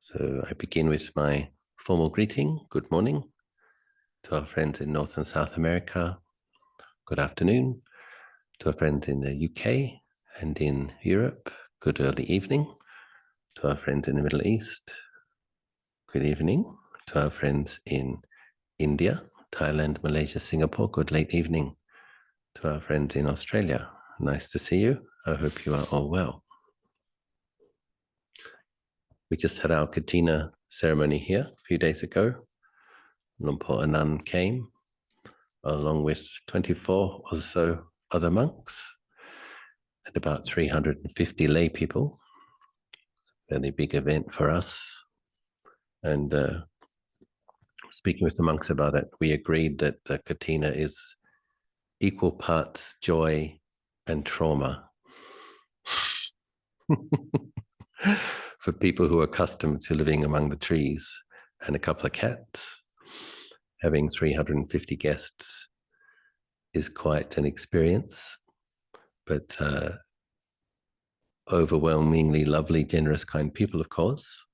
So I begin with my formal greeting. Good morning to our friends in North and South America. Good afternoon to our friends in the UK and in Europe. Good early evening to our friends in the Middle East. Good evening to our friends in India, Thailand, Malaysia, Singapore. Good late evening to our friends in Australia. Nice to see you. I hope you are all well. We just had our Katina ceremony here a few days ago. Lumpur Anand came along with 24 or so other monks and about 350 lay people. It's a fairly big event for us. And speaking with the monks about it, we agreed that the Katina is equal parts joy and trauma. For people who are accustomed to living among the trees and a couple of cats, having 350 guests is quite an experience, but overwhelmingly lovely, generous, kind people, of course.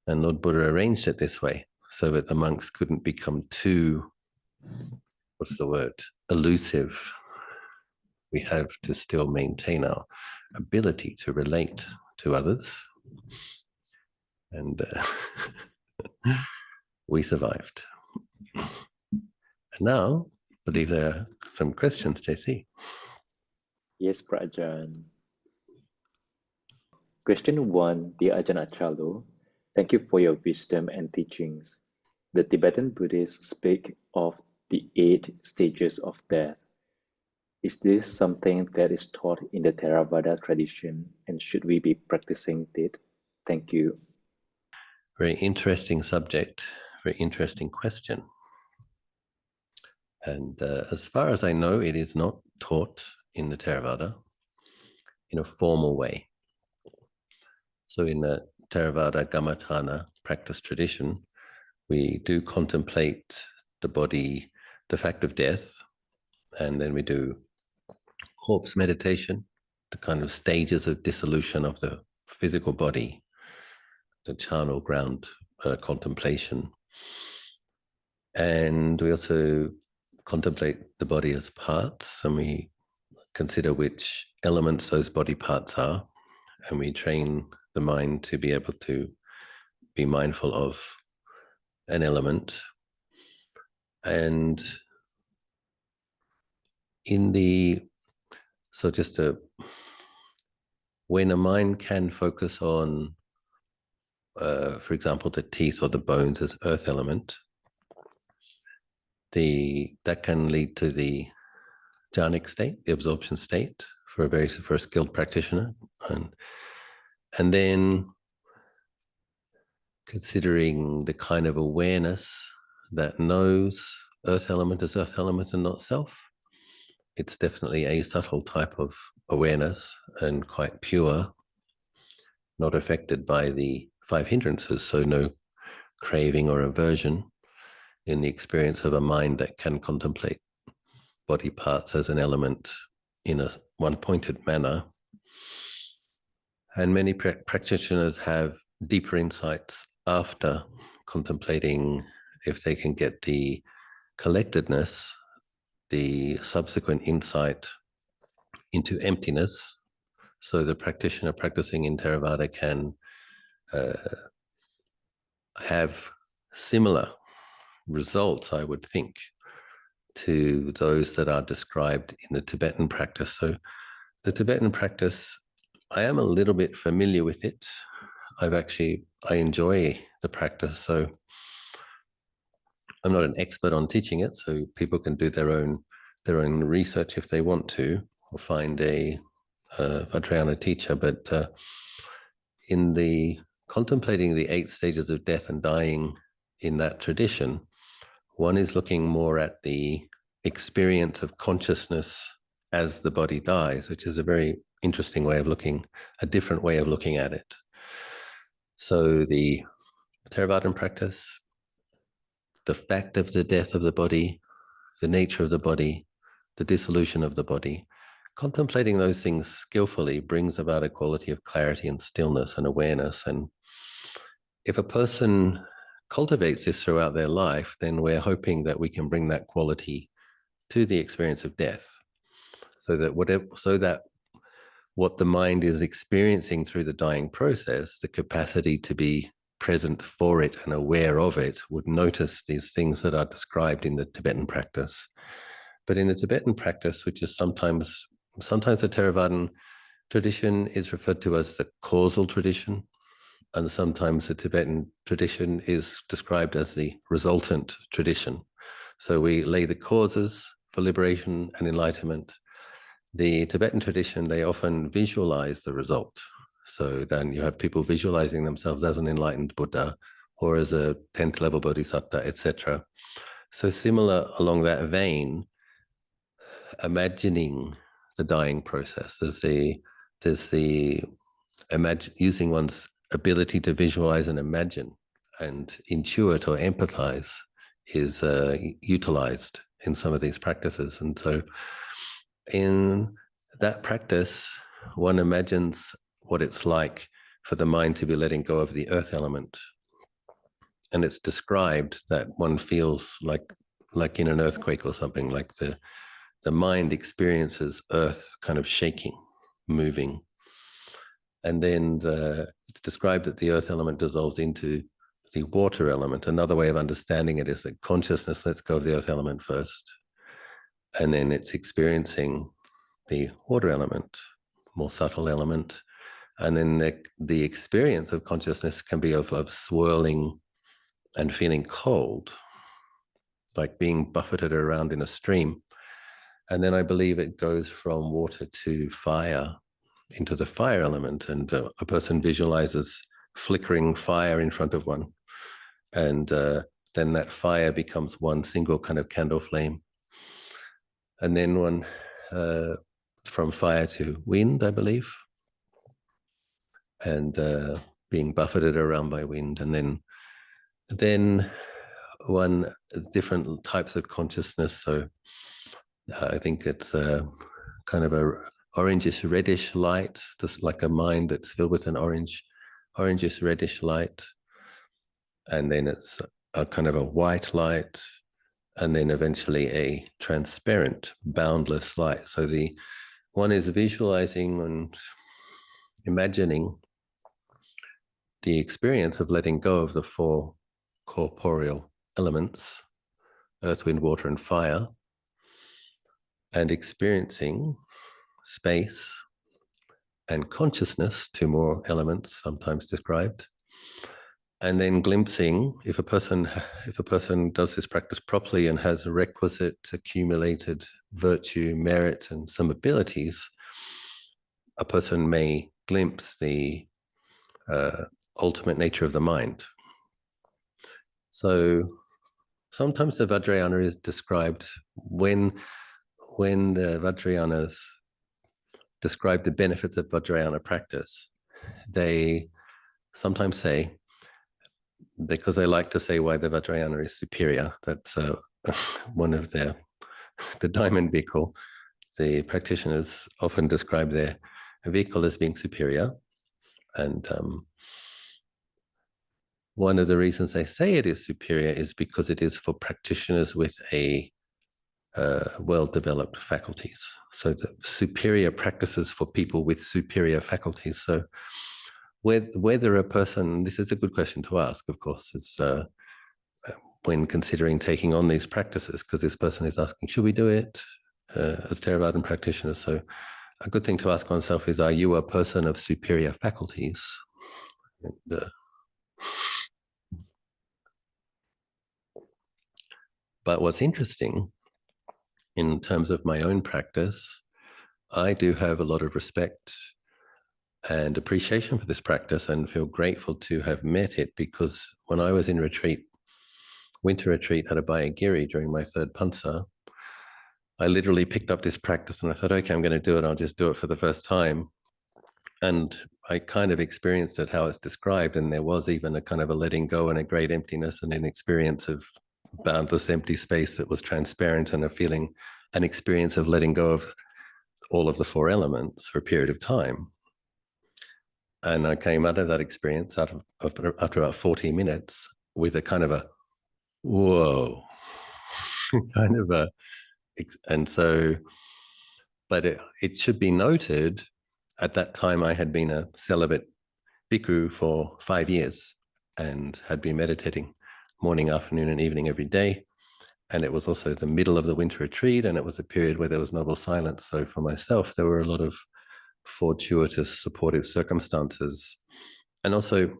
And Lord Buddha arranged it this way so that the monks couldn't become too, elusive. We have to still maintain our ability to relate to others. And we survived. And now, I believe there are some questions, JC. Yes, Prajan. Question 1, dear Ajahn Achalo, thank you for your wisdom and teachings. The Tibetan Buddhists speak of the 8 stages of death. Is this something that is taught in the Theravada tradition, and should we be practicing it? Thank you. Very interesting subject, very interesting question. And as far as I know, it is not taught in the Theravada in a formal way. So in the Theravada Gammatana practice tradition, we do contemplate the body, the fact of death, and then we do corpse meditation, the kind of stages of dissolution of the physical body, the charnel ground contemplation. And we also contemplate the body as parts, and we consider which elements those body parts are, and we train the mind to be able to be mindful of an element. And when a mind can focus on, for example, the teeth or the bones as earth element, that can lead to the jhanic state, the absorption state, for a skilled practitioner. And then considering the kind of awareness that knows earth element as earth element and not self, it's definitely a subtle type of awareness and quite pure, not affected by the 5 hindrances, so no craving or aversion in the experience of a mind that can contemplate body parts as an element in a one-pointed manner. And many practitioners have deeper insights after contemplating, if they can get the collectedness, the subsequent insight into emptiness. So the practitioner practicing in Theravada can have similar results, I would think, to those that are described in the Tibetan practice. So the Tibetan practice, I am a little bit familiar with it. I enjoy the practice, so I'm not an expert on teaching it, so people can do their own research if they want to, or find a Vajrayana teacher. But in the contemplating the 8 stages of death and dying in that tradition, one is looking more at the experience of consciousness as the body dies, which is a very interesting way of looking, a different way of looking at it. So the Theravadan practice, the fact of the death of the body, the nature of the body, the dissolution of the body, contemplating those things skillfully brings about a quality of clarity and stillness and awareness. And if a person cultivates this throughout their life, then we're hoping that we can bring that quality to the experience of death, so that what the mind is experiencing through the dying process, the capacity to be present for it and aware of it, would notice these things that are described in the Tibetan practice. But in the Tibetan practice, which is sometimes the Theravadan tradition is referred to as the causal tradition, and sometimes the Tibetan tradition is described as the resultant tradition. So we lay the causes for liberation and enlightenment. The Tibetan tradition, they often visualize the result. So then you have people visualizing themselves as an enlightened Buddha or as a 10th level Bodhisattva, etc. So similar along that vein, imagining the dying process. There's the using one's ability to visualize and imagine and intuit or empathize is utilized in some of these practices. And so in that practice, one imagines what it's like for the mind to be letting go of the earth element. And it's described that one feels like in an earthquake or something, like the mind experiences earth kind of shaking, moving. And then it's described that the earth element dissolves into the water element. Another way of understanding it is that consciousness lets go of the earth element first, and then it's experiencing the water element, more subtle element. And then the experience of consciousness can be of swirling and feeling cold, like being buffeted around in a stream. And then I believe it goes from water to fire, into the fire element, and a person visualizes flickering fire in front of one, and then that fire becomes one single kind of candle flame, and then one from fire to wind, I believe, and being buffeted around by wind, and then one different types of consciousness. So I think it's kind of a orangish reddish light, just like a mind that's filled with an orangish reddish light. And then it's a kind of a white light, and then eventually a transparent, boundless light. So the one is visualizing and imagining the experience of letting go of the four corporeal elements, earth, wind, water, and fire, and experiencing space and consciousness, two more elements sometimes described, and then glimpsing, if a person does this practice properly and has a requisite accumulated virtue, merit, and some abilities, a person may glimpse the ultimate nature of the mind. So sometimes the Vajrayana is described, when the Vajrayanas describe the benefits of Vajrayana practice, they sometimes say, because they like to say why the Vajrayana is superior, that's one of the diamond vehicle. The practitioners often describe their vehicle as being superior. And one of the reasons they say it is superior is because it is for practitioners with a well-developed faculties. So the superior practices for people with superior faculties. So whether a person, this is a good question to ask, of course, is when considering taking on these practices, because this person is asking, should we do it as Theravadan practitioners? So a good thing to ask oneself is, are you a person of superior faculties? But what's interesting, in terms of my own practice, I do have a lot of respect and appreciation for this practice, and feel grateful to have met it, because when I was in retreat, winter retreat at Abhayagiri during my third pansa, I literally picked up this practice and I thought, okay, I'm going to do it. I'll just do it for the first time. And I kind of experienced it how it's described. And there was even a kind of a letting go and a great emptiness and an experience of boundless empty space that was transparent, and a feeling, an experience of letting go of all of the four elements for a period of time. And I came out of that experience after about 40 minutes with a kind of a, whoa, kind of a, and so, but it should be noted, at that time I had been a celibate bhikkhu for 5 years and had been meditating morning, afternoon, and evening every day. And it was also the middle of the winter retreat, and it was a period where there was noble silence. So for myself, there were a lot of fortuitous, supportive circumstances. And also,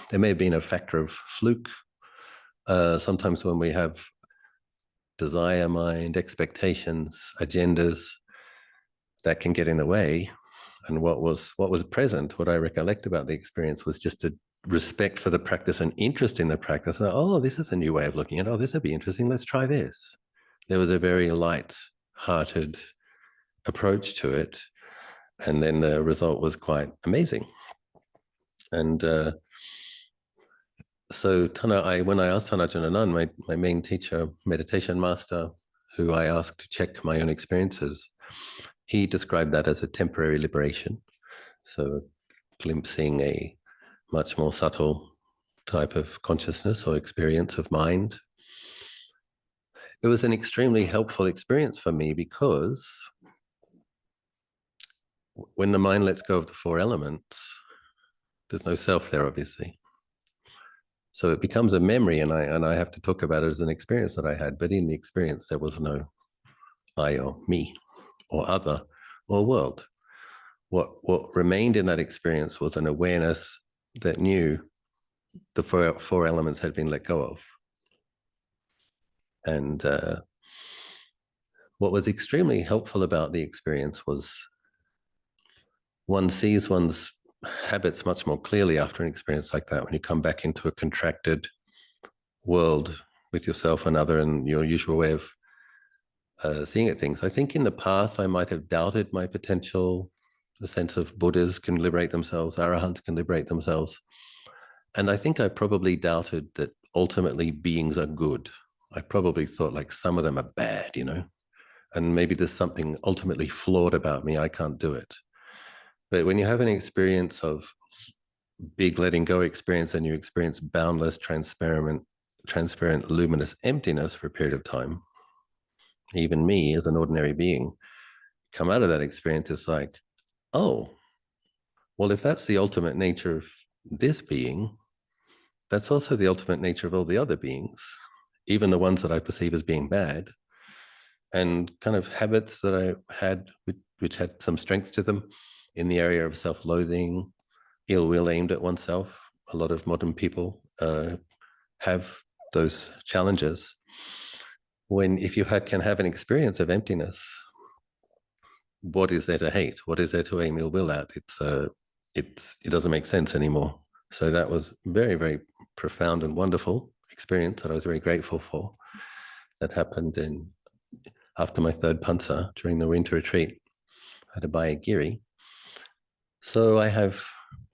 there may have been a factor of fluke. Sometimes when we have desire mind, expectations, agendas, that can get in the way. And what was present, what I recollect about the experience, was just a respect for the practice and interest in the practice. And, oh, this is a new way of looking at it. Oh, this would be interesting. Let's try this. There was a very light-hearted approach to it. And then the result was quite amazing. And so when I asked Tana Ajahn Anan, my main teacher, meditation master, who I asked to check my own experiences, he described that as a temporary liberation. So glimpsing a much more subtle type of consciousness or experience of mind. It was an extremely helpful experience for me because when the mind lets go of the 4 elements, there's no self there, obviously. So it becomes a memory, and I have to talk about it as an experience that I had. But in the experience, there was no I or me or other or world. What remained in that experience was an awareness that knew the 4 elements had been let go of. And what was extremely helpful about the experience was one sees one's habits much more clearly after an experience like that, when you come back into a contracted world with yourself and other and your usual way of seeing at things. I think in the past I might have doubted my potential, the sense of Buddhas can liberate themselves, Arahants can liberate themselves. And I think I probably doubted that ultimately beings are good. I probably thought like some of them are bad, and maybe there's something ultimately flawed about me. I can't do it. But when you have an experience of big letting go experience and you experience boundless, transparent, luminous emptiness for a period of time, even me as an ordinary being, come out of that experience, it's like, oh, well, if that's the ultimate nature of this being, that's also the ultimate nature of all the other beings, even the ones that I perceive as being bad. And kind of habits that I had, which had some strength to them in the area of self-loathing, ill will aimed at oneself. A lot of modern people have those challenges. If you can have an experience of emptiness, what is there to hate? What is there to aim ill will at? It doesn't make sense anymore. So that was very, very profound and wonderful experience that I was very grateful for. That happened after my 3rd pansa during the winter retreat at Abhayagiri. So I have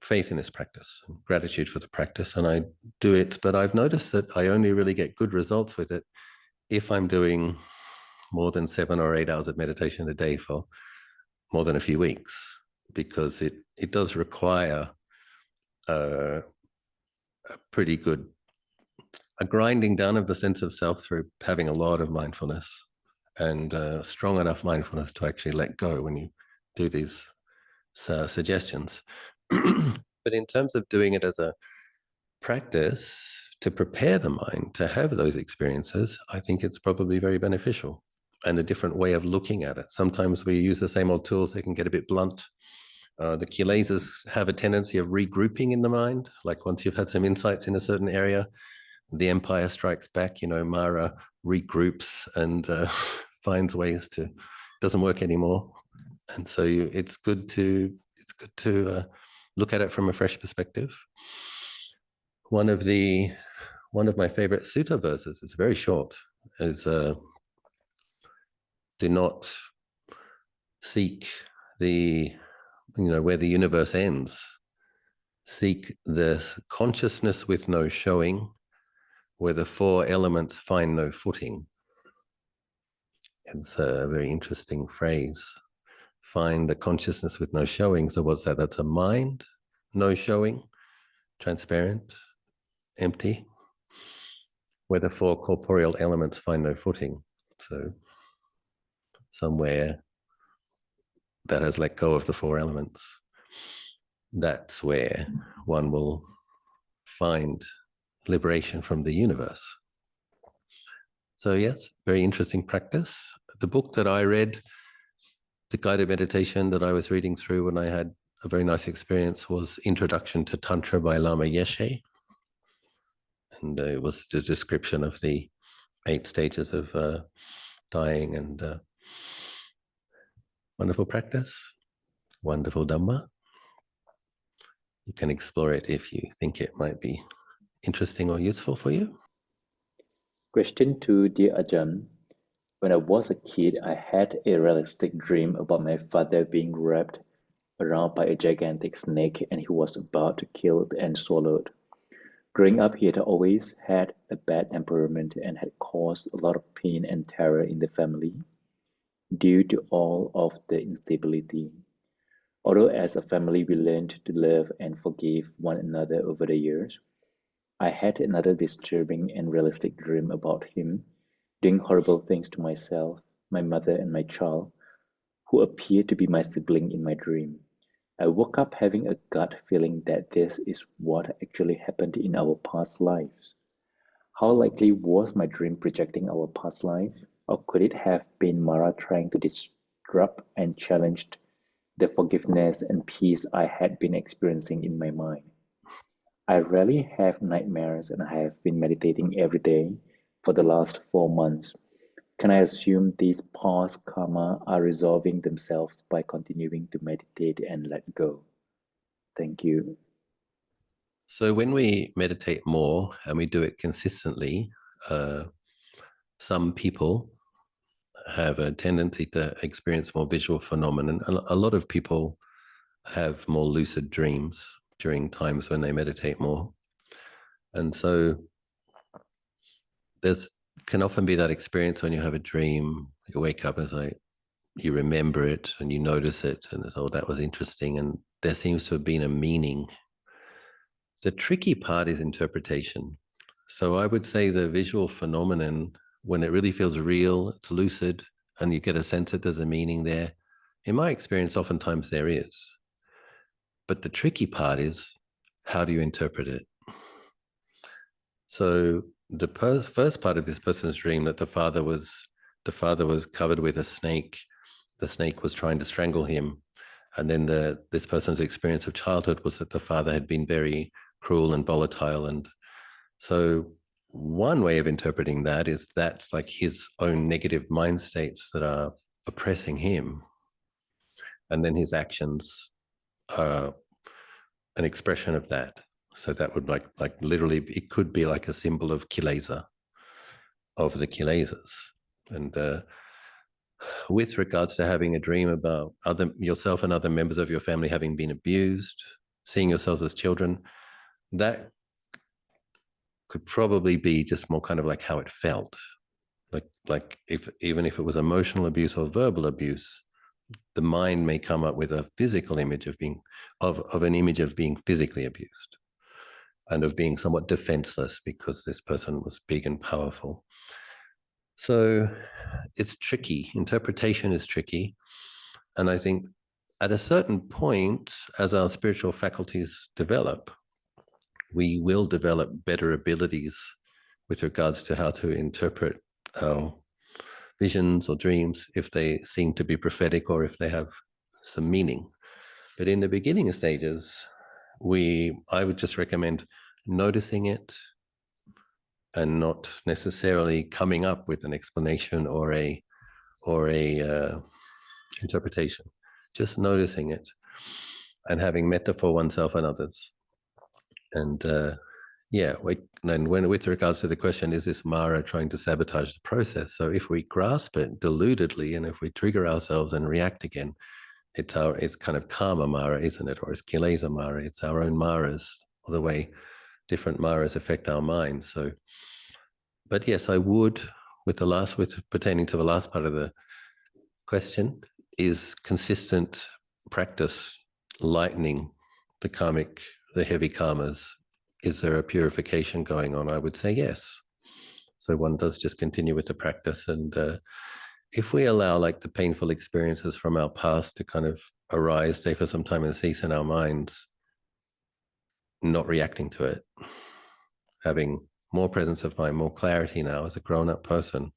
faith in this practice, and gratitude for the practice, and I do it, but I've noticed that I only really get good results with it if I'm doing more than 7 or 8 hours of meditation a day for more than a few weeks, because it does require a pretty good grinding down of the sense of self through having a lot of mindfulness and strong enough mindfulness to actually let go when you do these suggestions. But in terms of doing it as a practice to prepare the mind to have those experiences, I think it's probably very beneficial, and a different way of looking at it. Sometimes we use the same old tools, they can get a bit blunt. The kilesas have a tendency of regrouping in the mind. Like once you've had some insights in a certain area, the empire strikes back, Mara regroups and finds ways to, doesn't work anymore. And so it's good to look at it from a fresh perspective. One of my favorite sutta verses, it's very short, is do not seek where the universe ends. Seek the consciousness with no showing, where the 4 elements find no footing. It's a very interesting phrase. Find the consciousness with no showing. So what's that? That's a mind, no showing, transparent, empty, where the four corporeal elements find no footing. So somewhere that has let go of the four elements, that's where one will find liberation from the universe. So yes, very interesting practice. The book that I read, the guided meditation that I was reading through when I had a very nice experience, was Introduction to Tantra by Lama Yeshe. And it was the description of the 8 stages of dying, and wonderful practice, wonderful dhamma. You can explore it if you think it might be interesting or useful for you. Question 2, dear Ajahn. When I was a kid, I had a realistic dream about my father being wrapped around by a gigantic snake and he was about to kill and swallowed. Growing up, he had always had a bad temperament and had caused a lot of pain and terror in the family due to all of the instability. Although as a family we learned to love and forgive one another over the years, I had another disturbing and realistic dream about him doing horrible things to myself, my mother, and my child, who appeared to be my sibling in my dream. I woke up having a gut feeling that this is what actually happened in our past lives. How likely was my dream projecting our past life? Or could it have been Mara trying to disrupt and challenge the forgiveness and peace I had been experiencing in my mind? I rarely have nightmares and I have been meditating every day for the last 4 months. Can I assume these past karma are resolving themselves by continuing to meditate and let go? Thank you. So when we meditate more and we do it consistently, some people have a tendency to experience more visual phenomenon. A lot of people have more lucid dreams during times when they meditate more. And so there's can often be that experience when you have a dream, you wake up and you remember it and you notice it and it's, oh, that was interesting. And there seems to have been a meaning. The tricky part is interpretation. So I would say the visual phenomenon, when it really feels real, it's lucid, and you get a sense that there's a meaning there. In my experience, oftentimes there is. But the tricky part is, how do you interpret it? So the first part of this person's dream, that the father was covered with a snake. The snake was trying to strangle him. And then this person's experience of childhood was that the father had been very cruel and volatile. And so one way of interpreting that is that's like his own negative mind states that are oppressing him. And then his actions are an expression of that. So that would like literally, it could be like a symbol of kilesa, of the kilesas. And with regards to having a dream about yourself and other members of your family having been abused, seeing yourselves as children, that could probably be just more kind of like how it felt. Like even if it was emotional abuse or verbal abuse, the mind may come up with a physical image of an image of being physically abused and of being somewhat defenseless because this person was big and powerful. So it's tricky. Interpretation is tricky. And I think at a certain point, as our spiritual faculties develop, we will develop better abilities with regards to how to interpret our visions or dreams, if they seem to be prophetic or if they have some meaning. But in the beginning stages, I would just recommend noticing it and not necessarily coming up with an explanation or a interpretation. Just noticing it and having metta for oneself and others. And and with regards to the question, is this Mara trying to sabotage the process? So if we grasp it deludedly and if we trigger ourselves and react again, it's kind of karma Mara, isn't it? Or it's kilesa Mara. It's our own Maras, or the way different Maras affect our minds. So, but yes, I would, with pertaining to the last part of the question, is consistent practice lightening the heavy karmas, is there a purification going on? I would say yes. So one does just continue with the practice. And if we allow like the painful experiences from our past to kind of arise, stay for some time and cease in our minds, not reacting to it, having more presence of mind, more clarity now as a grown-up person,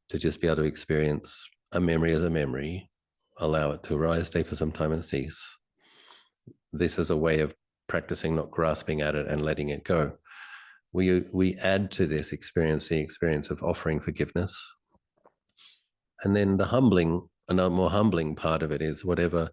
to just be able to experience a memory as a memory, allow it to arise, stay for some time and cease. This is a way of practicing not grasping at it and letting it go. We add to this experience the experience of offering forgiveness. And then the humbling, another more humbling part of it is whatever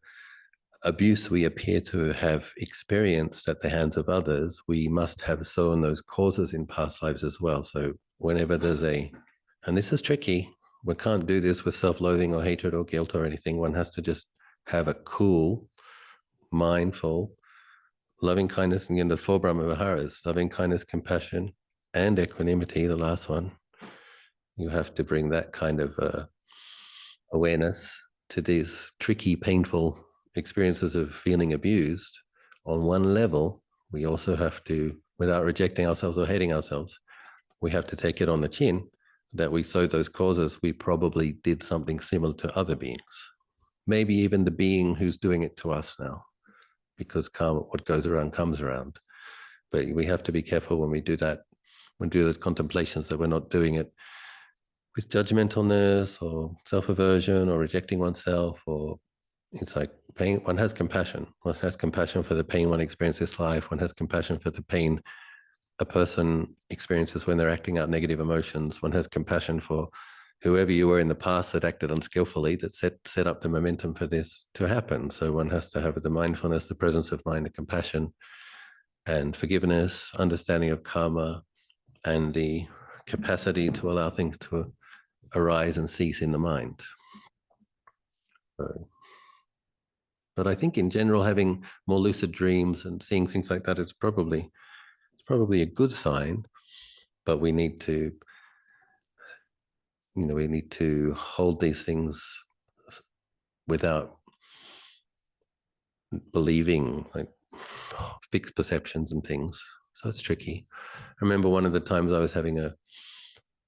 abuse we appear to have experienced at the hands of others, we must have sown those causes in past lives as well. So whenever there's and this is tricky, we can't do this with self-loathing or hatred or guilt or anything. One has to just have a cool, mindful, loving kindness, and the four Brahma Viharas, loving kindness, compassion, and equanimity, the last one. You have to bring that kind of awareness to these tricky, painful experiences of feeling abused. On one level, we also have to, without rejecting ourselves or hating ourselves, we have to take it on the chin that we sowed those causes. We probably did something similar to other beings, maybe even the being who's doing it to us now, because karma, what goes around comes around. But we have to be careful when we do that, when we do those contemplations, that we're not doing it with judgmentalness or self-aversion or rejecting oneself, or it's like pain. One has compassion. One has compassion for the pain one experiences in this life. One has compassion for the pain a person experiences when they're acting out negative emotions. One has compassion for whoever you were in the past that acted unskillfully, that set up the momentum for this to happen. So one has to have the mindfulness, the presence of mind, the compassion and forgiveness, understanding of karma, and the capacity to allow things to arise and cease in the mind. So, but I think in general, having more lucid dreams and seeing things like that is probably a good sign. But we need to, we need to hold these things without believing like fixed perceptions and things. So it's tricky. I remember one of the times I was having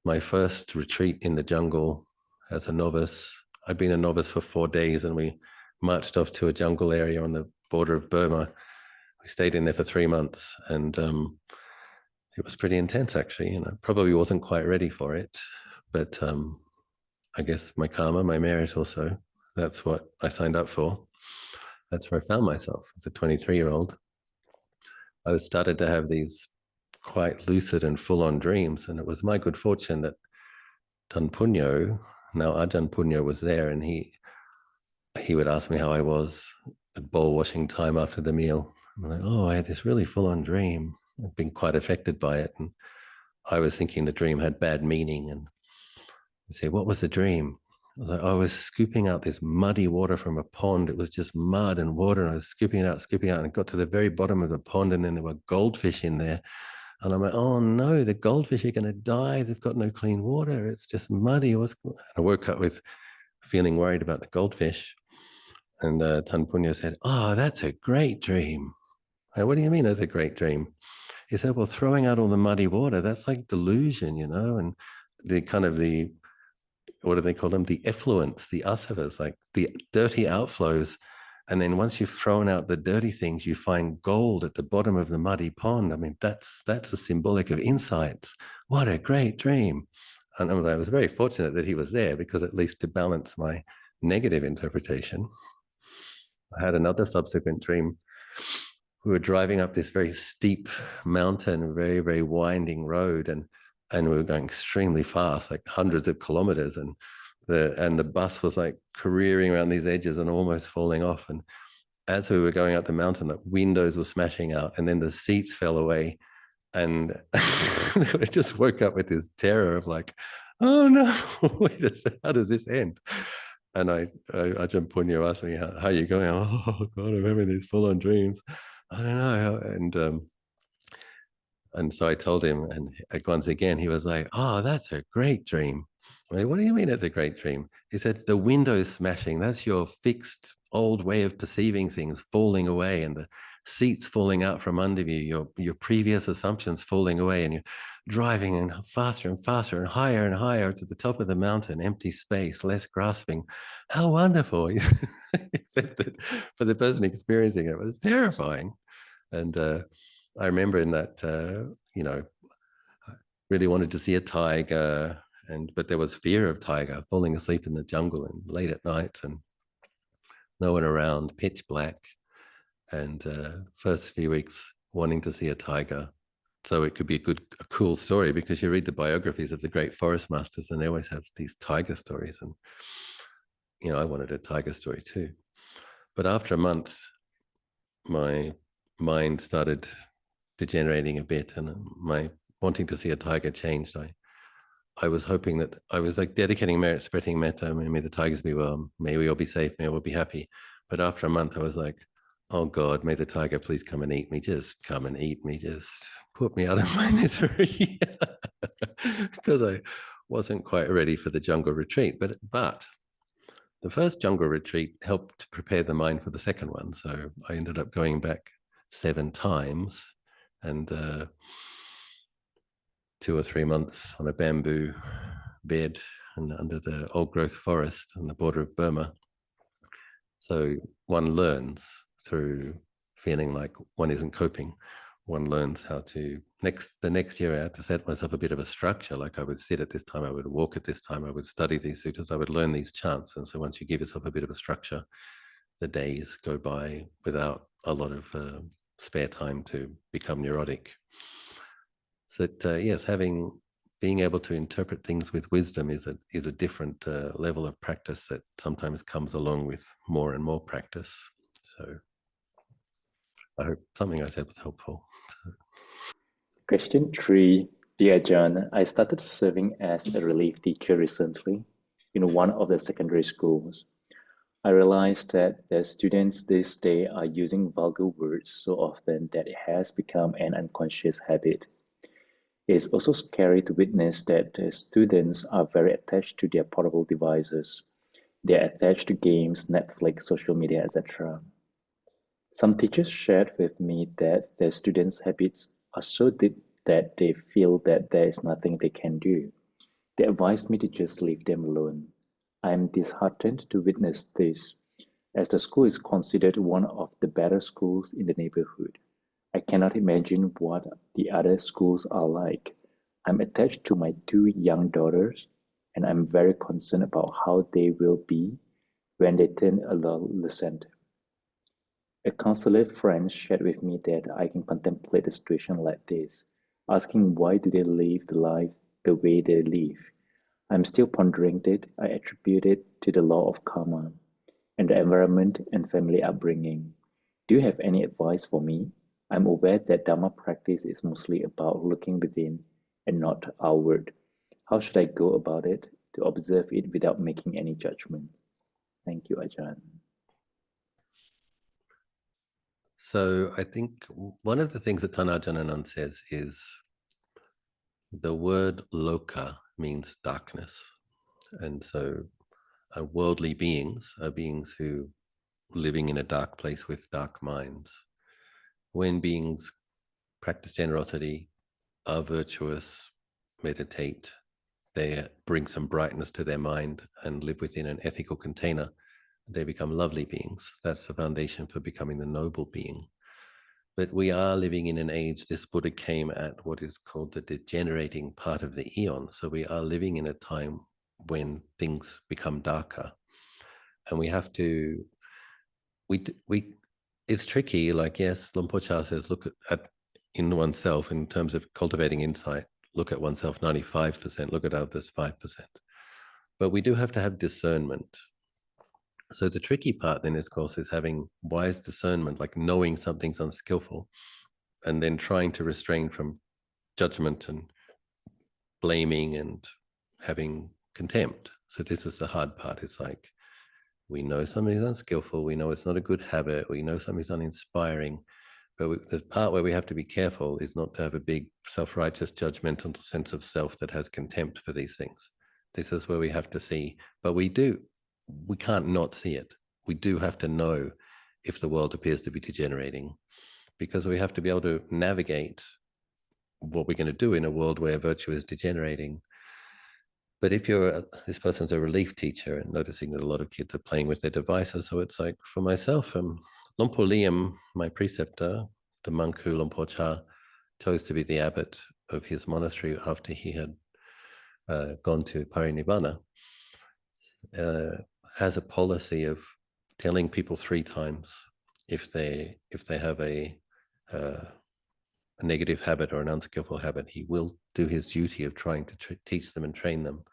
my first retreat in the jungle as a novice. I'd been a novice for 4 days, and we marched off to a jungle area on the border of Burma. We stayed in there for 3 months, and it was pretty intense, actually. Probably wasn't quite ready for it, but I guess my karma, my merit also, that's what I signed up for. That's where I found myself as a 23-year-old. I started to have these quite lucid and full-on dreams, and it was my good fortune that Tanpunyo, now Ajahn Punyo, was there, and he would ask me how I was at bowl washing time after the meal. I'm like, oh, I had this really full-on dream. I've been quite affected by it, and I was thinking the dream had bad meaning. And I'd say, what was the dream? I was like, I was scooping out this muddy water from a pond. It was just mud and water, and I was scooping it out, and it got to the very bottom of the pond, and then there were goldfish in there. And I'm like, oh no, the goldfish are going to die. They've got no clean water. It's just muddy. I woke up with feeling worried about the goldfish. And Tanpunyo said, oh, that's a great dream. What do you mean that's a great dream? He said, well, throwing out all the muddy water, that's like delusion, and the kind of what do they call them? The effluents, the asavas, like the dirty outflows. And then once you've thrown out the dirty things, you find gold at the bottom of the muddy pond. I mean, that's a symbolic of insights. What a great dream. And I was very fortunate that he was there, because at least to balance my negative interpretation. I had another subsequent dream. We were driving up this very steep mountain, very, very winding road, and we were going extremely fast, like hundreds of kilometers, and the bus was like careering around these edges and almost falling off. And as we were going up the mountain, the windows were smashing out, and then the seats fell away, and I just woke up with this terror of like, oh no, wait a second, how does this end? And Ajahn Punyo asked me, how are you going? Oh God, I'm having these full-on dreams. I don't know. And so I told him, and once again, he was like, oh, that's a great dream. I'm like, what do you mean it's a great dream? He said, the windows smashing, that's your fixed old way of perceiving things falling away, and the seats falling out from under you, your previous assumptions falling away, and you're driving and faster and higher to the top of the mountain, empty space, less grasping. How wonderful. Except that for the person experiencing it, it was terrifying. And I remember in that, I really wanted to see a tiger, but there was fear of tiger, falling asleep in the jungle and late at night and no one around, pitch black. And first few weeks wanting to see a tiger, so it could be a cool story, because you read the biographies of the great forest masters and they always have these tiger stories, and I wanted a tiger story too. But after a month, my mind started degenerating a bit, and my wanting to see a tiger changed. I was hoping that I was like dedicating merit, spreading metta, may the tigers be well, may we all be safe, may we all be happy. But after a month, I was like, oh God, may the tiger please come and eat me. Just come and eat me. Just put me out of my misery. Because I wasn't quite ready for the jungle retreat. But the first jungle retreat helped prepare the mind for the second one. So I ended up going back 7 times, and 2 or 3 months on a bamboo bed and under the old growth forest on the border of Burma. So one learns through feeling like one isn't coping. One learns how to, the next year I had to set myself a bit of a structure. Like I would sit at this time, I would walk at this time, I would study these sutras, I would learn these chants. And so once you give yourself a bit of a structure, the days go by without a lot of spare time to become neurotic. So that, yes, being able to interpret things with wisdom is a different level of practice that sometimes comes along with more and more practice. So I hope something I said was helpful. Question 3. Dear Ajahn, I started serving as a relief teacher recently in one of the secondary schools. I realized that the students this day are using vulgar words so often that it has become an unconscious habit. It is also scary to witness that the students are very attached to their portable devices. They are attached to games, Netflix, social media, etc. Some teachers shared with me that their students' habits are so deep that they feel that there is nothing they can do. They advised me to just leave them alone. I am disheartened to witness this, as the school is considered one of the better schools in the neighbourhood. I cannot imagine what the other schools are like. I'm attached to my 2 young daughters, and I'm very concerned about how they will be when they turn adolescent. A counsellor friend shared with me that I can contemplate a situation like this, asking why do they live the life the way they live. I'm still pondering it. I attribute it to the law of karma and the environment and family upbringing. Do you have any advice for me? I'm aware that Dhamma practice is mostly about looking within and not outward. How should I go about it to observe it without making any judgments? Thank you, Ajahn. So I think one of the things that Ajahn says is the word loka means darkness. And so worldly beings are beings who living in a dark place with dark minds. When beings practice generosity, are virtuous, meditate, they bring some brightness to their mind and live within an ethical container, they become lovely beings. That's the foundation for becoming the noble being. But we are living in an age, this Buddha came at what is called the degenerating part of the eon. So we are living in a time when things become darker. And we have to, it's tricky. Like, yes, Luang Por Chah says, look at in oneself in terms of cultivating insight, look at oneself 95%, look at others 5%. But we do have to have discernment. So the tricky part then, of course, is having wise discernment, like knowing something's unskillful, and then trying to restrain from judgment and blaming and having contempt. So this is the hard part. It's like, we know something's unskillful, we know it's not a good habit, we know something's uninspiring, but the part where we have to be careful is not to have a big self-righteous judgmental sense of self that has contempt for these things. This is where we have to see, but we can't not see it. We do have to know if the world appears to be degenerating. because we have to be able to navigate what we're going to do in a world where virtue is degenerating. But if this person's a relief teacher and noticing that a lot of kids are playing with their devices, so it's like, for myself, Lompo Liam, my preceptor, the monk who Lompo Cha chose to be the abbot of his monastery after he had gone to Parinibbana, has a policy of telling people 3 times if they have a negative habit or an unskillful habit, he will do his duty of trying to teach them and train them.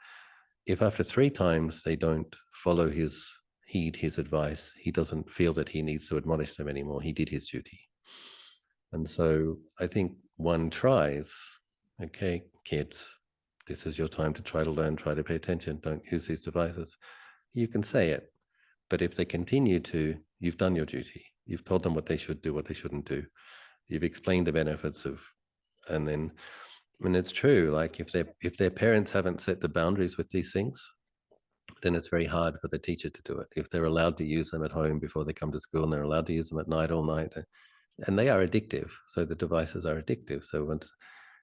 If after 3 times they don't heed his advice, he doesn't feel that he needs to admonish them anymore. He did his duty. And so I think one tries, okay, kids, this is your time to try to learn, try to pay attention, don't use these devices. You can say it, but if they continue to, you've done your duty. You've told them what they should do, what they shouldn't do. You've explained the benefits of, and then, and it's true, like if their parents haven't set the boundaries with these things, then it's very hard for the teacher to do it. If they're allowed to use them at home before they come to school, and they're allowed to use them at night all night, and they are addictive. So the devices are addictive. So once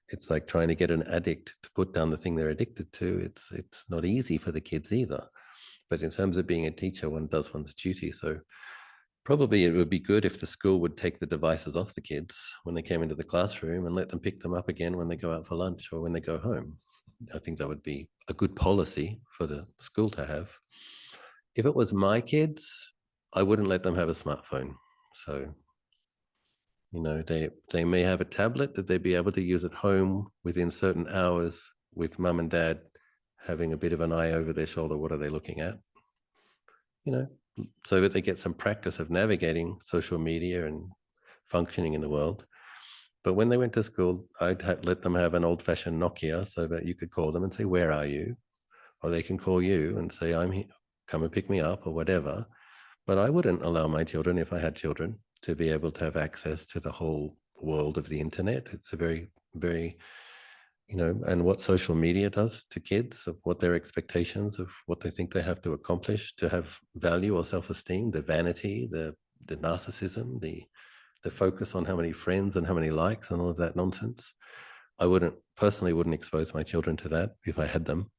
it's like trying to get an addict to put down the thing they're addicted to, it's not easy for the kids either. But in terms of being a teacher, one does one's duty. So probably it would be good if the school would take the devices off the kids when they came into the classroom and let them pick them up again when they go out for lunch or when they go home. I think that would be a good policy for the school to have. If it was my kids, I wouldn't let them have a smartphone. So, they may have a tablet that they'd be able to use at home within certain hours with mum and dad having a bit of an eye over their shoulder. What are they looking at? So that they get some practice of navigating social media and functioning in the world. But when they went to school, I'd let them have an old-fashioned Nokia so that you could call them and say, where are you? Or they can call you and say, I'm here, come and pick me up or whatever. But I wouldn't allow my children, if I had children, to be able to have access to the whole world of the internet. It's a very, very, and what social media does to kids, of what their expectations of what they think they have to accomplish to have value or self-esteem, the vanity, the narcissism, the focus on how many friends and how many likes and all of that nonsense. I personally wouldn't expose my children to that if I had them.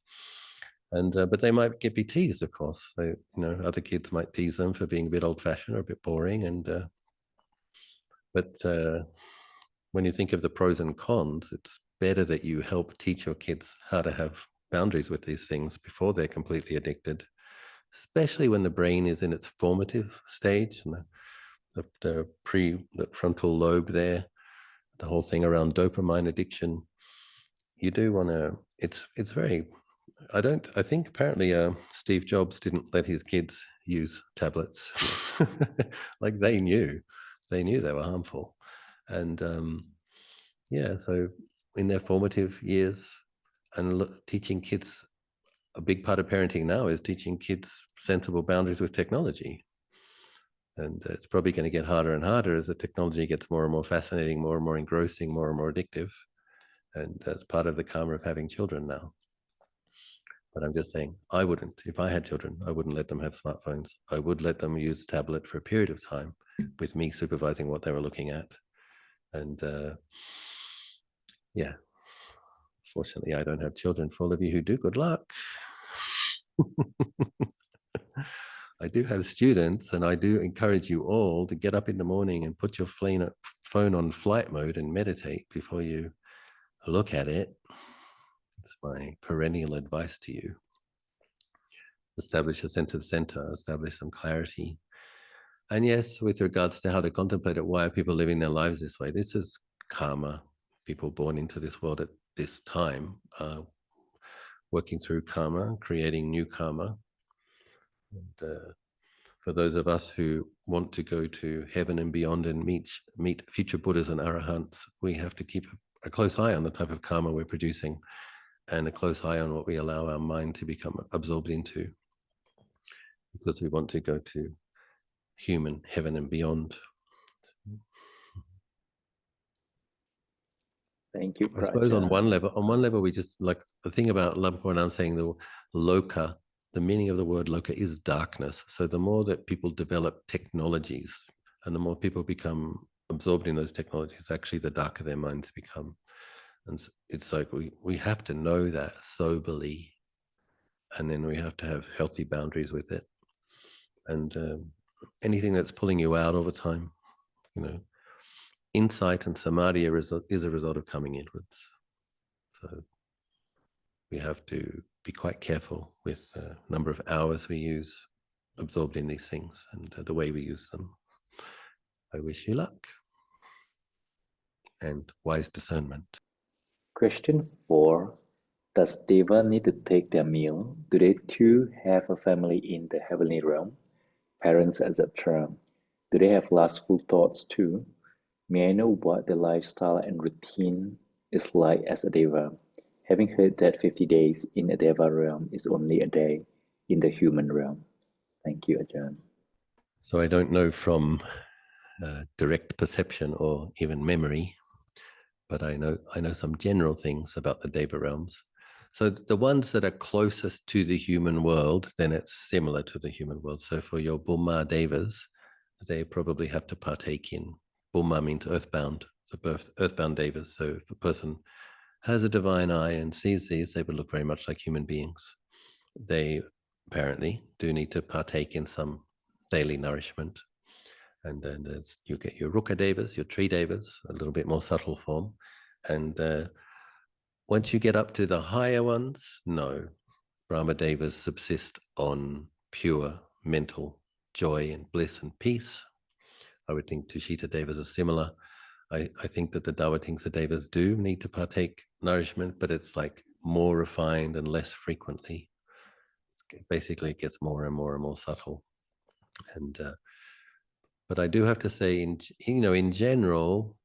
And but they might be teased, of course. Other kids might tease them for being a bit old-fashioned or a bit boring. And but when you think of the pros and cons, it's better that you help teach your kids how to have boundaries with these things before they're completely addicted, especially when the brain is in its formative stage and the frontal lobe there, the whole thing around dopamine addiction. You do want to, it's very, I think apparently Steve Jobs didn't let his kids use tablets. Like they knew they were harmful. And so in their formative years, and teaching kids, a big part of parenting now is teaching kids sensible boundaries with technology. And it's probably going to get harder and harder as the technology gets more and more fascinating, more and more engrossing, more and more addictive. And that's part of the karma of having children now. But I'm just saying, I wouldn't, if I had children, I wouldn't let them have smartphones. I would let them use tablet for a period of time with me supervising what they were looking at. And fortunately, I don't have children. For all of you who do, good luck. I do have students, and I do encourage you all to get up in the morning and put your phone on flight mode and meditate before you look at it. It's my perennial advice to you. Establish a sense of center, establish some clarity. And yes, with regards to how to contemplate it, why are people living their lives this way? This is karma. People born into this world at this time, working through karma, creating new karma. And for those of us who want to go to heaven and beyond and meet future Buddhas and Arahants, we have to keep a close eye on the type of karma we're producing and a close eye on what we allow our mind to become absorbed into, because we want to go to heaven and beyond. Thank you, I suppose on one level, we just, like the thing about Lampo saying the loka, the meaning of the word loka is darkness. So the more that people develop technologies and the more people become absorbed in those technologies, actually the darker their minds become. And it's like we have to know that soberly, and then we have to have healthy boundaries with it. And anything that's pulling you out all the time, insight and samadhi is a result of coming inwards. So we have to be quite careful with the number of hours we use absorbed in these things and the way we use them. I wish you luck and wise discernment. Question 4. Does Deva need to take their meal? Do they too have a family in the heavenly realm? Parents, etc. Do they have lustful thoughts too? May I know what the lifestyle and routine is like as a Deva? Having heard that 50 days in a Deva realm is only a day in the human realm. Thank you, Ajahn. So I don't know from direct perception or even memory, but I know some general things about the Deva realms. So the ones that are closest to the human world, then it's similar to the human world. So for your Burma Devas, they probably have to partake in, Burma means earthbound, so earthbound Devas. So if a person has a divine eye and sees these, they would look very much like human beings. They apparently do need to partake in some daily nourishment. And then you get your Ruka Devas, your tree Devas, a little bit more subtle form. And once you get up to the higher ones, no. Brahma Devas subsist on pure mental joy and bliss and peace. I would think Tusita Devas are similar. I think that the Dawatingsa Devas do need to partake nourishment, but it's like more refined and less frequently. Basically, it gets more and more and more subtle. And but I do have to say, in general,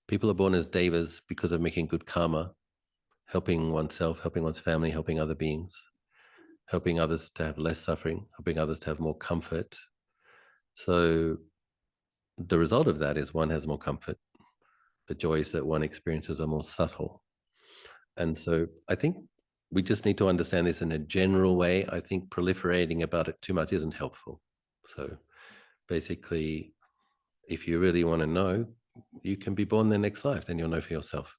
people are born as Devas because of making good karma, helping oneself, helping one's family, helping other beings, helping others to have less suffering, helping others to have more comfort. So the result of that is one has more comfort. The joys that one experiences are more subtle. And so I think we just need to understand this in a general way. I think proliferating about it too much isn't helpful. So basically, if you really want to know, you can be born the next life, then you'll know for yourself.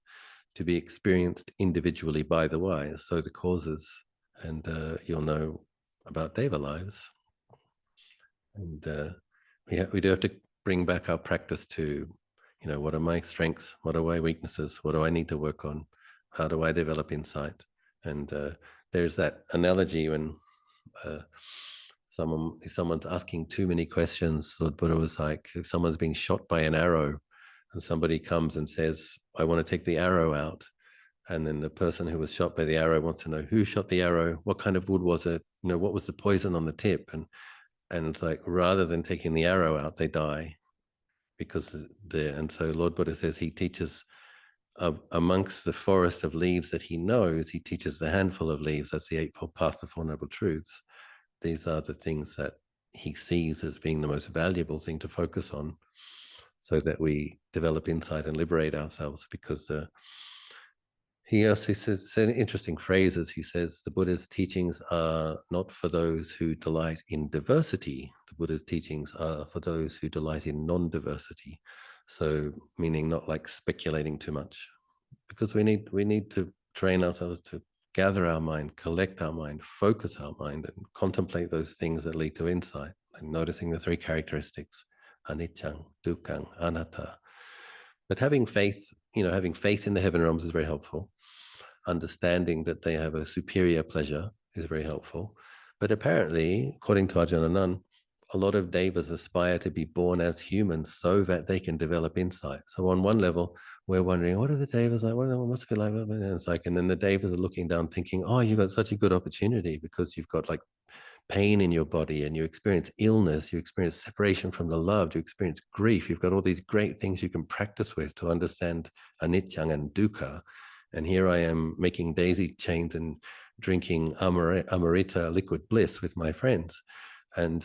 To be experienced individually by the wise, so the causes, and you'll know about Deva lives. And we do have to bring back our practice to, what are my strengths? What are my weaknesses? What do I need to work on? How do I develop insight? And there's that analogy when someone's asking too many questions. Lord Buddha was like, if someone's being shot by an arrow and somebody comes and says, I want to take the arrow out. And then the person who was shot by the arrow wants to know who shot the arrow, what kind of wood was it, what was the poison on the tip? And it's like, rather than taking the arrow out, they die. And so Lord Buddha says he teaches amongst the forest of leaves that he knows, he teaches the handful of leaves. That's the Eightfold Path, the Four Noble Truths. These are the things that he sees as being the most valuable thing to focus on, so that we develop insight and liberate ourselves. Because he also says interesting phrases. He says the Buddha's teachings are not for those who delight in diversity. The Buddha's teachings are for those who delight in non-diversity. So meaning not like speculating too much, because we need to train ourselves to gather our mind, collect our mind, focus our mind, and contemplate those things that lead to insight, like noticing the three characteristics, anicca, dukkha, anatta. But having faith in the heaven realms is very helpful. Understanding that they have a superior pleasure is very helpful. But apparently, according to Ajahn Achalo, a lot of devas aspire to be born as humans so that they can develop insight. So on one level, we're wondering, what are the devas like? What must it be like? And it's like, and then the devas are looking down thinking, oh, you've got such a good opportunity because you've got like pain in your body and you experience illness, you experience separation from the loved, you experience grief. You've got all these great things you can practice with to understand anicca and dukkha. And here I am making daisy chains and drinking Amrita liquid bliss with my friends, and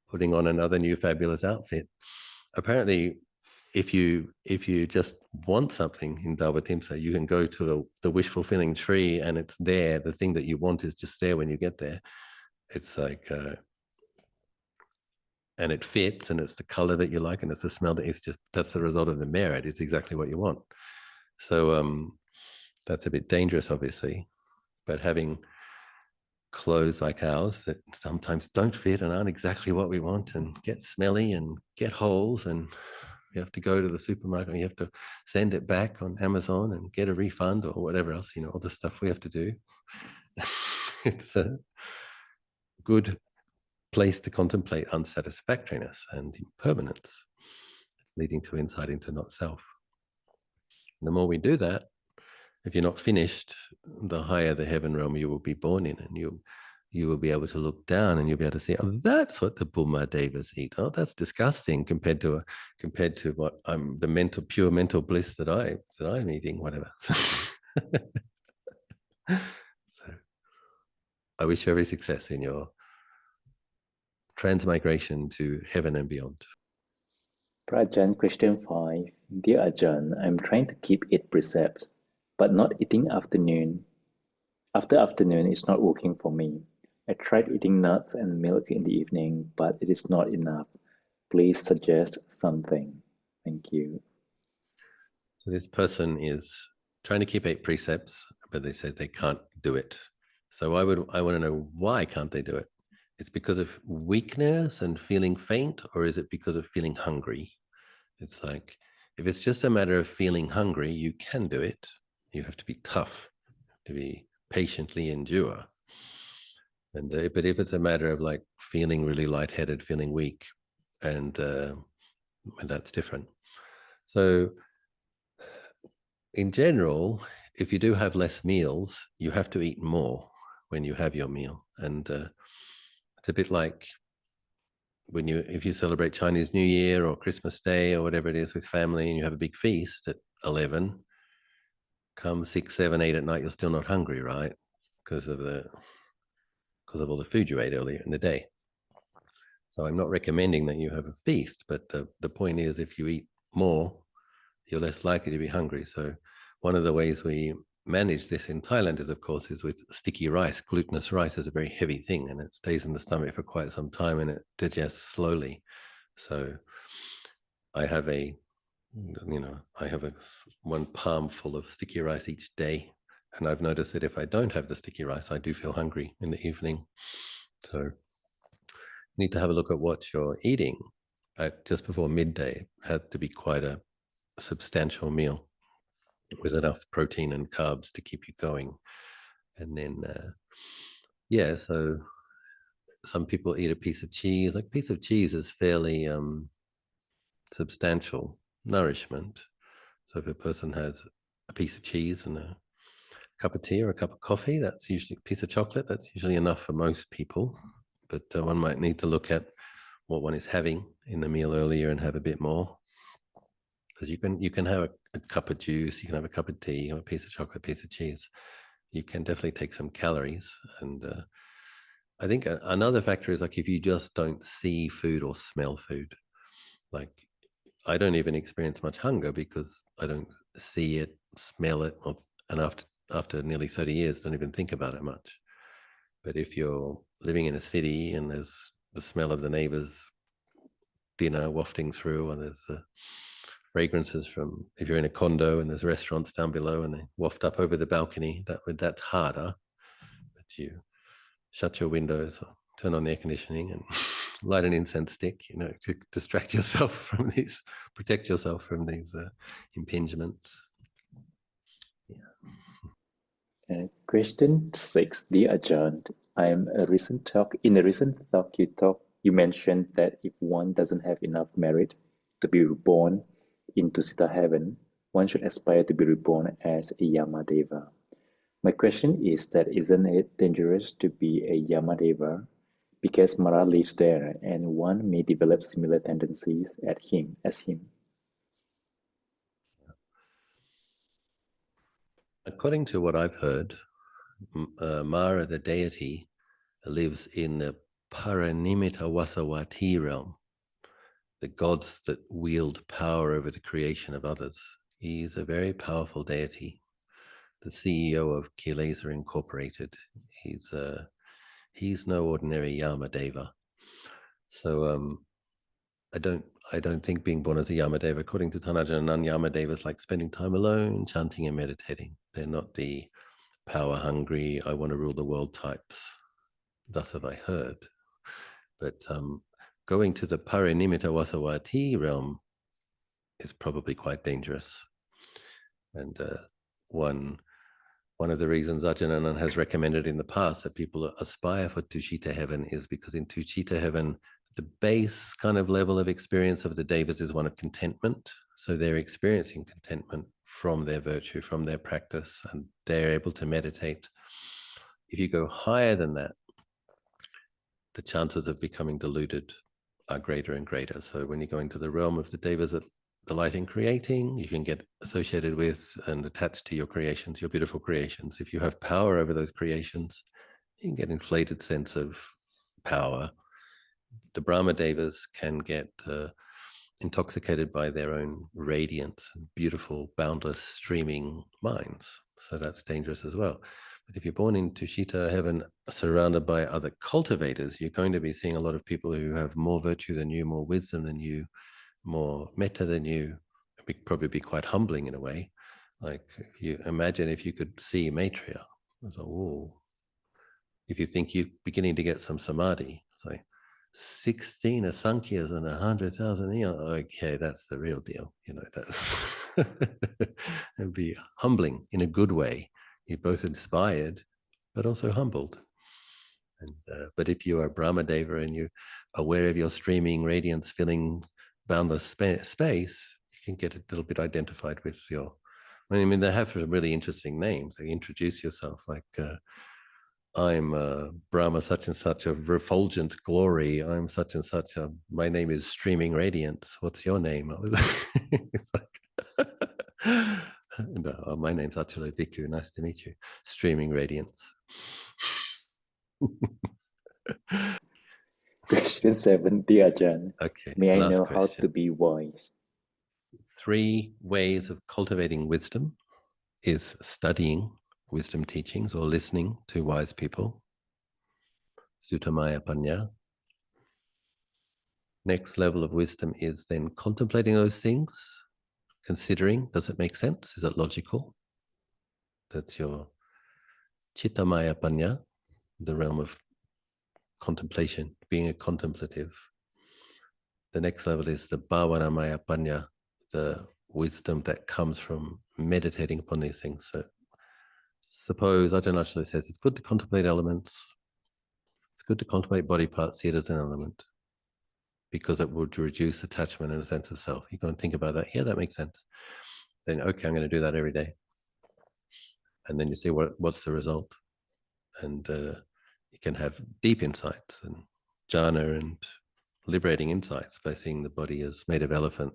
putting on another new fabulous outfit. Apparently, if you just want something in Dawatimsa, you can go to the wish fulfilling tree and it's there. The thing that you want is just there when you get there. It's like and it fits, and it's the color that you like, and it's the smell that that's the result of the merit. It's exactly what you want. So that's a bit dangerous, obviously. But having clothes like ours that sometimes don't fit and aren't exactly what we want and get smelly and get holes, and you have to go to the supermarket and you have to send it back on Amazon and get a refund or whatever else, all the stuff we have to do. It's a good place to contemplate unsatisfactoriness and impermanence, leading to insight into not self. And the more we do that, if you're not finished, the higher the heaven realm you will be born in, and you will be able to look down and you'll be able to see, oh, that's what the Burma Devas eat. Oh, that's disgusting compared to what I'm, the pure mental bliss that I'm eating, whatever. So I wish you every success in your transmigration to heaven and beyond. Ajahn, question 5. Dear Ajahn, I'm trying to keep 8 precepts, but not eating afternoon. After afternoon is not working for me. I tried eating nuts and milk in the evening, but it is not enough. Please suggest something. Thank you. So this person is trying to keep 8 precepts, but they said they can't do it. So I want to know, why can't they do it? It's because of weakness and feeling faint, or is it because of feeling hungry? It's like, if it's just a matter of feeling hungry, you can do it. You have to be tough, to be patiently endure. But if it's a matter of like feeling really lightheaded, feeling weak, and that's different. So in general, if you do have less meals, you have to eat more when you have your meal. And it's a bit like if you celebrate Chinese New Year or Christmas Day or whatever it is with family, and you have a big feast at 11, come 6, 7, 8 at night, you're still not hungry, right? Because of all the food you ate earlier in the day. So I'm not recommending that you have a feast, but the point is, if you eat more, you're less likely to be hungry. So one of the ways we manage this in Thailand is with sticky rice. Glutinous rice is a very heavy thing, and it stays in the stomach for quite some time, and it digests slowly. So I have one palm full of sticky rice each day, and I've noticed that if I don't have the sticky rice, I do feel hungry in the evening. So you need to have a look at what you're eating. Just before midday, it had to be quite a substantial meal with enough protein and carbs to keep you going. And then, so some people eat a piece of cheese. Like, a piece of cheese is fairly substantial nourishment. So if a person has a piece of cheese and a cup of tea or a cup of coffee, that's usually a piece of chocolate. That's usually enough for most people. But one might need to look at what one is having in the meal earlier and have a bit more. Because you can have a cup of juice, you can have a cup of tea, or a piece of chocolate, a piece of cheese. You can definitely take some calories. And I think another factor is, like, if you just don't see food or smell food. Like, I don't even experience much hunger because I don't see it, smell it, and after nearly 30 years, don't even think about it much. But if you're living in a city and there's the smell of the neighbor's dinner wafting through, and there's fragrances from, if you're in a condo and there's restaurants down below and they waft up over the balcony, that's harder. But you shut your windows, or turn on the air conditioning, and light an incense stick, to distract yourself from these, protect yourself from these impingements. Question 6. Dear Ajahn, in a recent talk you mentioned that if one doesn't have enough merit to be reborn in Tusita heaven, one should aspire to be reborn as a Yama Deva. My question is that isn't it dangerous to be a Yama Deva, because Mara lives there and one may develop similar tendencies as him? According to what I've heard, Mara, the deity, lives in the Paranimita Vasawati realm, the gods that wield power over the creation of others. He's a very powerful deity, the CEO of Kilesa Incorporated. He's no ordinary Yama Deva. So I don't think being born as a Yama Deva, according to Tanaja, non-Yama Devas like spending time alone, chanting and meditating. They're not the power hungry, I want to rule the world types. Thus have I heard. But going to the parinimita wasawati realm is probably quite dangerous. And one of the reasons Ajahn has recommended in the past that people aspire for Tusita heaven is because in Tusita heaven, the base kind of level of experience of the Devas is one of contentment. So they're experiencing contentment from their virtue, from their practice, and they're able to meditate. If you go higher than that, the chances of becoming deluded are greater and greater. So when you go into the realm of the Devas that delight in creating, you can get associated with and attached to your creations, your beautiful creations. If you have power over those creations, you can get inflated sense of power. The Brahma Devas can get intoxicated by their own radiance and beautiful, boundless, streaming minds. So that's dangerous as well. But if you're born in Tusita heaven, surrounded by other cultivators, you're going to be seeing a lot of people who have more virtue than you, more wisdom than you, more metta than you. It'd probably be quite humbling in a way. Like if you imagine if you could see Maitreya, it's like, whoa. If you think you're beginning to get some samadhi, it's like 16 Asankhya's and 100,000 eons. Okay, that's the real deal. You know, that's it'd be humbling in a good way. You're both inspired, but also humbled. And but if you are Brahma Deva and you're aware of your streaming radiance filling boundless space, you can get a little bit identified with your. I mean, they have really interesting names. They introduce yourself like. I'm Brahma such and such of refulgent glory. I'm such and such a, my name is Streaming Radiance. What's your name? It's like, no, my name's Achalo Bhikkhu. Nice to meet you. Streaming Radiance. Question 7, dear Ajahn. Okay, May I last know how question. to be wise? 3 ways of cultivating wisdom is studying wisdom teachings or listening to wise people. Suttamaya Panya. Next level of wisdom is then contemplating those things, considering, does it make sense? Is it logical? That's your Chittamaya Panya, the realm of contemplation, being a contemplative. The next level is the Bhavanamaya Panya, the wisdom that comes from meditating upon these things. So suppose Ajahn Achalo says it's good to contemplate elements, it's good to contemplate body parts, see it as an element, because it would reduce attachment and a sense of self. You go and think about that. Yeah, that makes sense. Then, okay, I'm going to do that every day. And then you see what's the result. And you can have deep insights and jhana and liberating insights by seeing the body as made of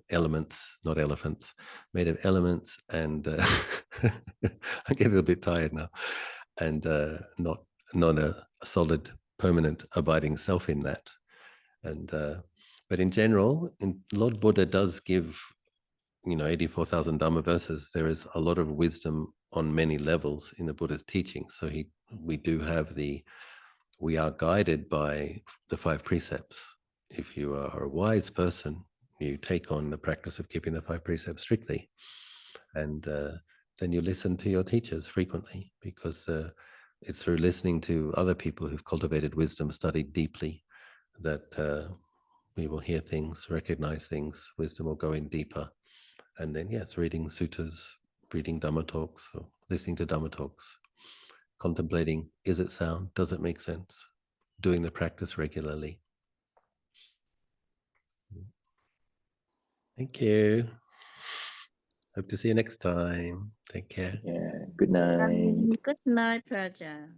elements, not elephants, made of elements. And I'm getting a bit tired now. And not a solid, permanent, abiding self in that. And but in general, Lord Buddha does give 84,000 Dhamma verses. There is a lot of wisdom on many levels in the Buddha's teaching. So we are guided by the 5 precepts. If you are a wise person, you take on the practice of keeping the 5 precepts strictly. And then you listen to your teachers frequently, because it's through listening to other people who've cultivated wisdom, studied deeply, that we will hear things, recognize things, wisdom will go in deeper. And then, yes, reading suttas, reading Dhamma talks, or listening to Dhamma talks, contemplating, is it sound? Does it make sense? Doing the practice regularly. Thank you. Hope to see you next time. Take care. Yeah, good night. Good night, Ajahn.